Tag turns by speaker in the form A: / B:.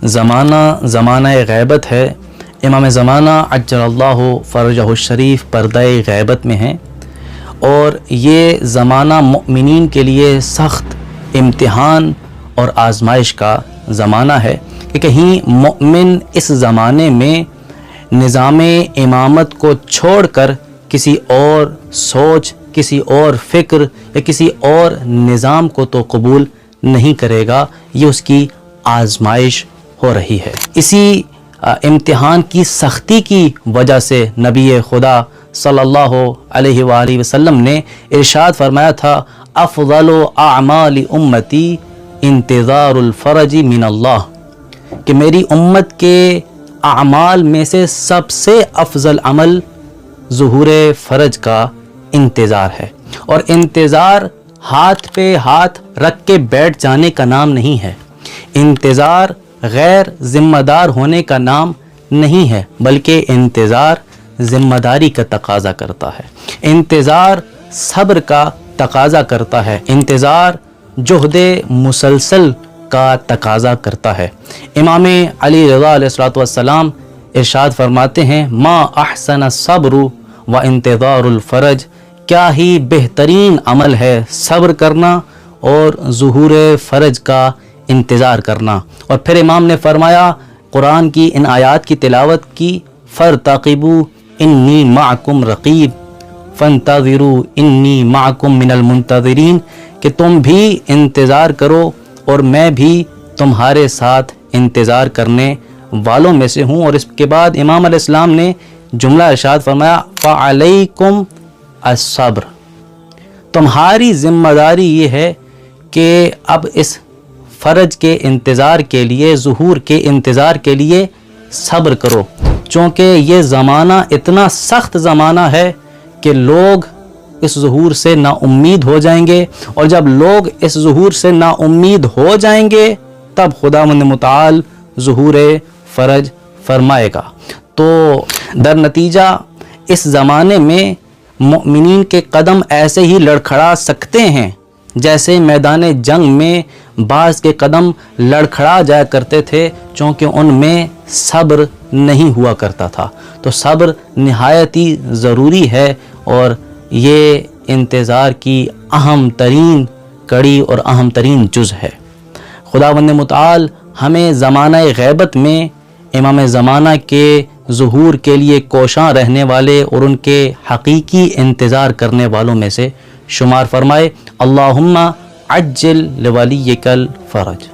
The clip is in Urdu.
A: زمانہ غیبت ہے۔ امام زمانہ عجل اللہ فرجہ الشریف پردہ غیبت میں ہیں، اور یہ زمانہ مؤمنین کے لیے سخت امتحان اور آزمائش کا زمانہ ہے کہ کہیں مؤمن اس زمانے میں نظام امامت کو چھوڑ کر کسی اور سوچ، کسی اور فکر یا کسی اور نظام کو تو قبول نہیں کرے گا۔ یہ اس کی آزمائش ہو رہی ہے۔ اسی امتحان کی سختی کی وجہ سے نبی خدا صلی اللہ علیہ وآلہ وسلم نے ارشاد فرمایا تھا، افضل اعمال امتی انتظار الفرج من اللہ، کہ میری امت کے اعمال میں سے سب سے افضل عمل ظہور فرج کا انتظار ہے۔ اور انتظار ہاتھ پہ ہاتھ رکھ کے بیٹھ جانے کا نام نہیں ہے، انتظار غیر ذمہ دار ہونے کا نام نہیں ہے، بلکہ انتظار ذمہ داری کا تقاضا کرتا ہے، انتظار صبر کا تقاضا کرتا ہے، انتظار جہد مسلسل کا تقاضا کرتا ہے۔ امام علی رضا علیہ الصلوۃ والسلام ارشاد فرماتے ہیں، ما احسن الصبر و انتظار الفرج، کیا ہی بہترین عمل ہے صبر کرنا اور ظہور فرج کا انتظار کرنا۔ اور پھر امام نے فرمایا قرآن کی ان آیات کی تلاوت کی، فارتقبوا انی معکم رقیب فانتظروا انی معکم من المنتظرین، کہ تم بھی انتظار کرو اور میں بھی تمہارے ساتھ انتظار کرنے والوں میں سے ہوں۔ اور اس کے بعد امام علیہ السلام نے جملہ ارشاد فرمایا، فعلیکم الصبر، تمہاری ذمہ داری یہ ہے کہ اب اس فرج کے انتظار کے لیے، ظہور کے انتظار کے لیے صبر کرو، چونکہ یہ زمانہ اتنا سخت زمانہ ہے کہ لوگ اس ظہور سے نا امید ہو جائیں گے، اور جب لوگ اس ظہور سے نا امید ہو جائیں گے تب خداوند متعال ظہور فرج فرمائے گا۔ تو در نتیجہ اس زمانے میں مؤمنین کے قدم ایسے ہی لڑکھڑا سکتے ہیں جیسے میدان جنگ میں بعض کے قدم لڑکھڑا جایا کرتے تھے، چونکہ ان میں صبر نہیں ہوا کرتا تھا۔ تو صبر نہایت ہی ضروری ہے، اور یہ انتظار کی اہم ترین کڑی اور اہم ترین جز ہے۔ خداوند متعال ہمیں زمانہ غیبت میں امام زمانہ کے ظہور کے لیے کوشاں رہنے والے اور ان کے حقیقی انتظار کرنے والوں میں سے شمار فرمائے۔ اللہم عجل لولیک الفرج۔